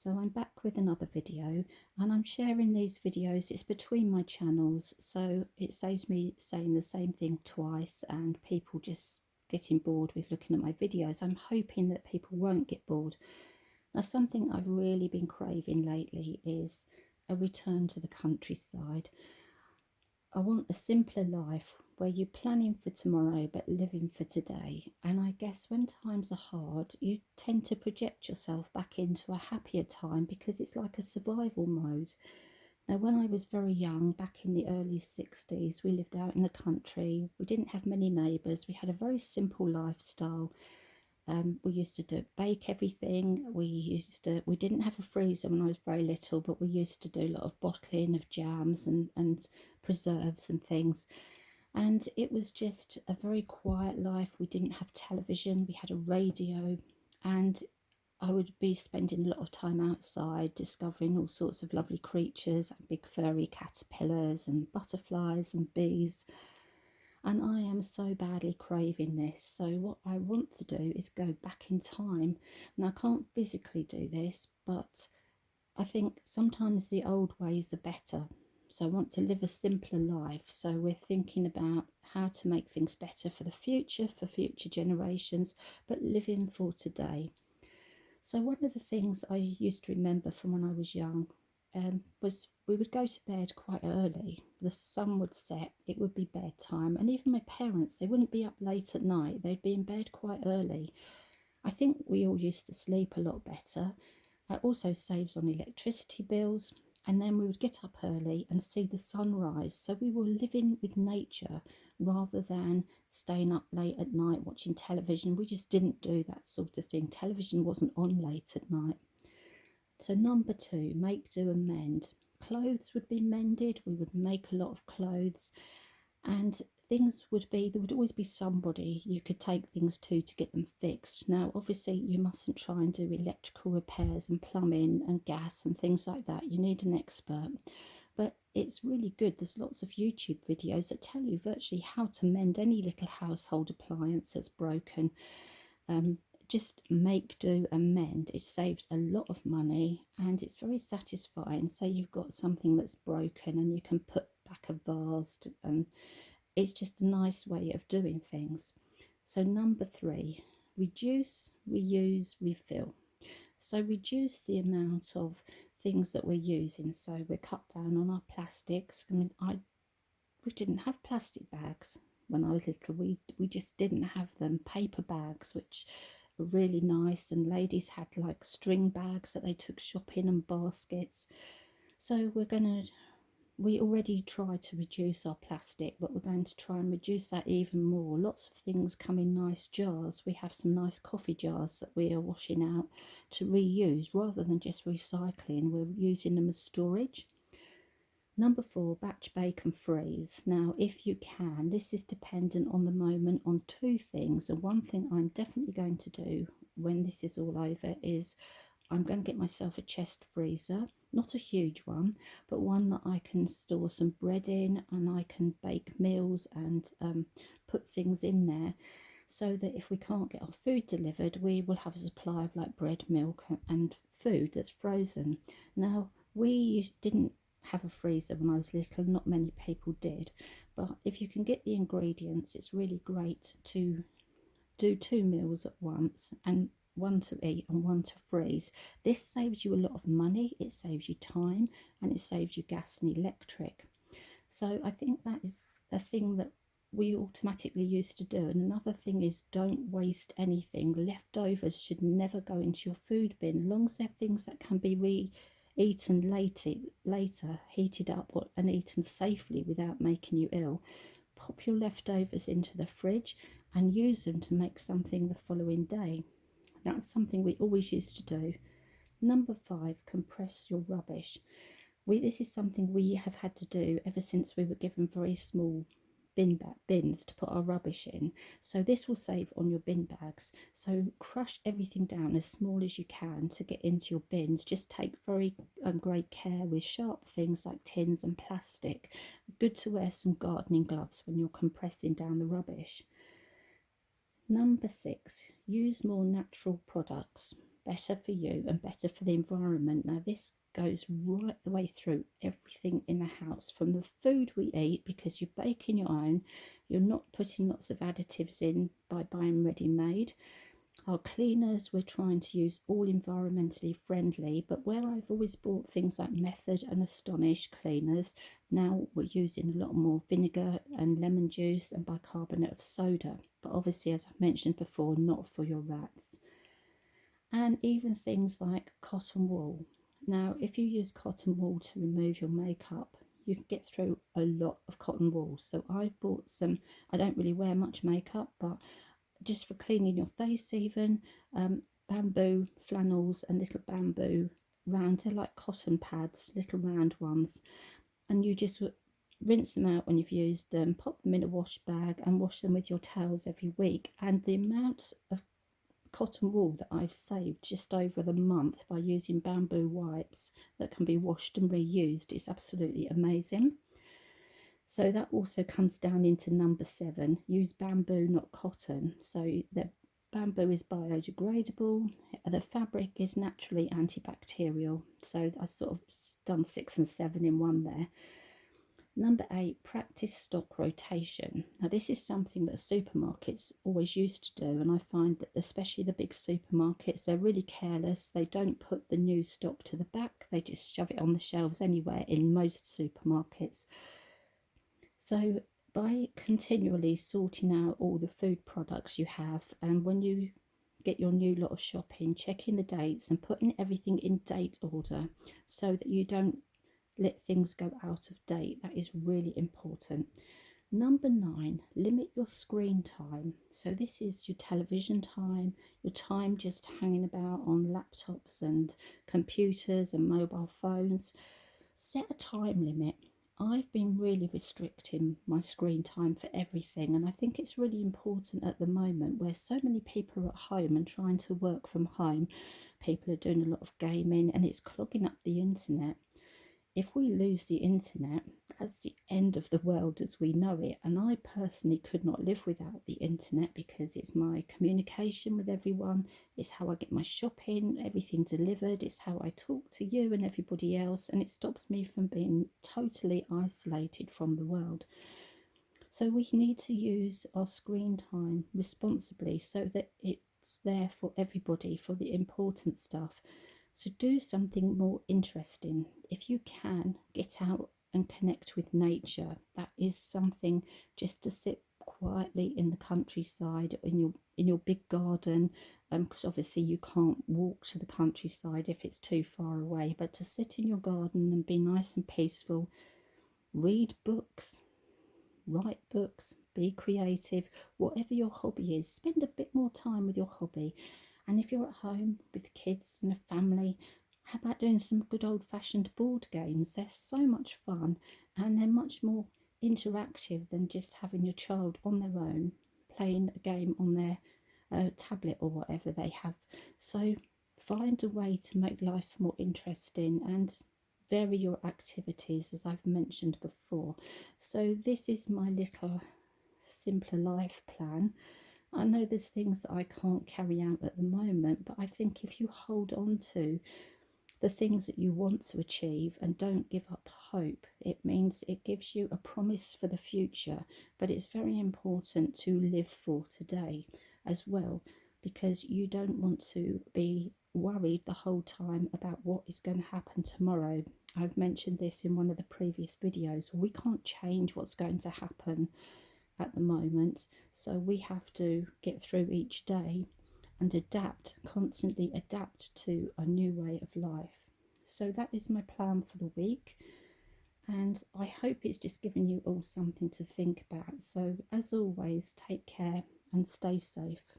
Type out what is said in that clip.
So I'm back with another video, and I'm sharing these videos. It's between my channels, so it saves me saying the same thing twice and people just getting bored with looking at my videos. I'm hoping that people won't get bored. Now, something I've really been craving lately is a return to the countryside. I want a simpler life where you're planning for tomorrow but living for today. And I guess when times are hard, you tend to project yourself back into a happier time because it's like a survival mode. Now, when I was very young, back in the early 60s, we lived out in the country. We didn't have many neighbours. We had a very simple lifestyle. We used to bake everything. We didn't have a freezer when I was very little, but we used to do a lot of bottling of jams and preserves and things. And it was just a very quiet life. We didn't have television, we had a radio, and I would be spending a lot of time outside discovering all sorts of lovely creatures, big furry caterpillars and butterflies and bees. And I am so badly craving this. So what I want to do is go back in time. And I can't physically do this, but I think sometimes the old ways are better. So I want to live a simpler life. So we're thinking about how to make things better for the future, for future generations, but living for today. So one of the things I used to remember from when I was young was we would go to bed quite early. The sun would set, it would be bedtime, and even my parents, they wouldn't be up late at night. They'd be in bed quite early. I think we all used to sleep a lot better. It also saves on electricity bills. And then we would get up early and see the sunrise. So we were living with nature rather than staying up late at night watching television. We just didn't do that sort of thing. Television wasn't on late at night. So, number two, make, do, and mend. Clothes would be mended. We would make a lot of clothes, and things would be, there would always be somebody you could take things to get them fixed. Now, obviously, you mustn't try and do electrical repairs and plumbing and gas and things like that. You need an expert. But it's really good. There's lots of YouTube videos that tell you virtually how to mend any little household appliance that's broken. Um, just make, do, and mend. It saves a lot of money and it's very satisfying. Say you've got something that's broken and you can put back a vase, and it's just a nice way of doing things. So, number three, reduce, reuse, refill. So, reduce the amount of things that we're using. So, we cut down on our plastics. I mean, we didn't have plastic bags when I was little. We just didn't have them. Paper bags, which were really nice, and ladies had like string bags that they took shopping and baskets. So we already try to reduce our plastic, but we're going to try and reduce that even more. Lots of things come in nice jars. We have some nice coffee jars that we are washing out to reuse rather than just recycling. We're using them as storage. Number four, batch, bake and freeze. Now, if you can, this is dependent on the moment on two things. And one thing I'm definitely going to do when this is all over is I'm going to get myself a chest freezer, not a huge one, but one that I can store some bread in and I can bake meals and put things in there so that if we can't get our food delivered, we will have a supply of like bread, milk, and food that's frozen. Now, we didn't have a freezer when I was little, not many people did, but if you can get the ingredients, it's really great to do two meals at once, and one to eat and one to freeze. This saves you a lot of money, it saves you time, and it saves you gas and electric. So I think that is a thing that we automatically used to do. And another thing is, don't waste anything. Leftovers should never go into your food bin, as long as they're things that can be eaten later, heated up and eaten safely without making you ill. Pop your leftovers into the fridge and use them to make something the following day. That's something we always used to do. Number five, compress your rubbish. This is something we have had to do ever since we were given very small bins to put our rubbish in. So this will save on your bin bags. So crush everything down as small as you can to get into your bins. Just take very great care with sharp things like tins and plastic. Good to wear some gardening gloves when you're compressing down the rubbish. Number six, use more natural products. better for you and better for the environment. Now, this goes right the way through everything in the house, from the food we eat, because you're baking your own, you're not putting lots of additives in by buying ready made. Our cleaners, we're trying to use all environmentally friendly, but where I've always bought things like Method and Astonish cleaners, now we're using a lot more vinegar and lemon juice and bicarbonate of soda. But obviously, as I've mentioned before, not for your rats. And even things like cotton wool. Now, if you use cotton wool to remove your makeup, you can get through a lot of cotton wool. So I've bought some. I don't really wear much makeup, but just for cleaning your face even, bamboo flannels and little bamboo round, they're like cotton pads, little round ones, and you just rinse them out when you've used them, pop them in a wash bag and wash them with your towels every week. And the amount of cotton wool that I've saved just over the month by using bamboo wipes that can be washed and reused is absolutely amazing. So that also comes down into number 7. Use bamboo, not cotton. So the bamboo is biodegradable. The fabric is naturally antibacterial. So I sort of done 6 and 7 in one there. Number 8, practice stock rotation. Now, this is something that supermarkets always used to do, and I find that especially the big supermarkets, they're really careless. They don't put the new stock to the back, they just shove it on the shelves anywhere in most supermarkets. So by continually sorting out all the food products you have, and when you get your new lot of shopping, checking the dates and putting everything in date order so that you don't let things go out of date, that is really important. Number 9, limit your screen time. So this is your television time, your time just hanging about on laptops and computers and mobile phones. Set a time limit. I've been really restricting my screen time for everything, and I think it's really important at the moment where so many people are at home and trying to work from home. People are doing a lot of gaming and it's clogging up the internet. If we lose the internet, that's the end of the world as we know it. And I personally could not live without the internet because it's my communication with everyone, it's how I get my shopping, everything delivered, it's how I talk to you and everybody else, and it stops me from being totally isolated from the world. So we need to use our screen time responsibly so that it's there for everybody, for the important stuff. So do something more interesting. If you can, get out and connect with nature. That is something, just to sit quietly in the countryside, in your big garden, because obviously you can't walk to the countryside if it's too far away, but to sit in your garden and be nice and peaceful, read books, write books, be creative, whatever your hobby is, spend a bit more time with your hobby. And if you're at home with kids and a family, how about doing some good old-fashioned board games? They're so much fun and they're much more interactive than just having your child on their own playing a game on their tablet or whatever they have. So find a way to make life more interesting and vary your activities, as I've mentioned before. So this is my little simpler life plan. I know there's things that I can't carry out at the moment, but I think if you hold on to the things that you want to achieve and don't give up hope, it means it gives you a promise for the future. But it's very important to live for today as well, because you don't want to be worried the whole time about what is going to happen tomorrow. I've mentioned this in one of the previous videos. We can't change what's going to happen at the moment, so we have to get through each day and adapt, constantly adapt to a new way of life. So that is my plan for the week, and I hope it's just given you all something to think about. So as always, take care and stay safe.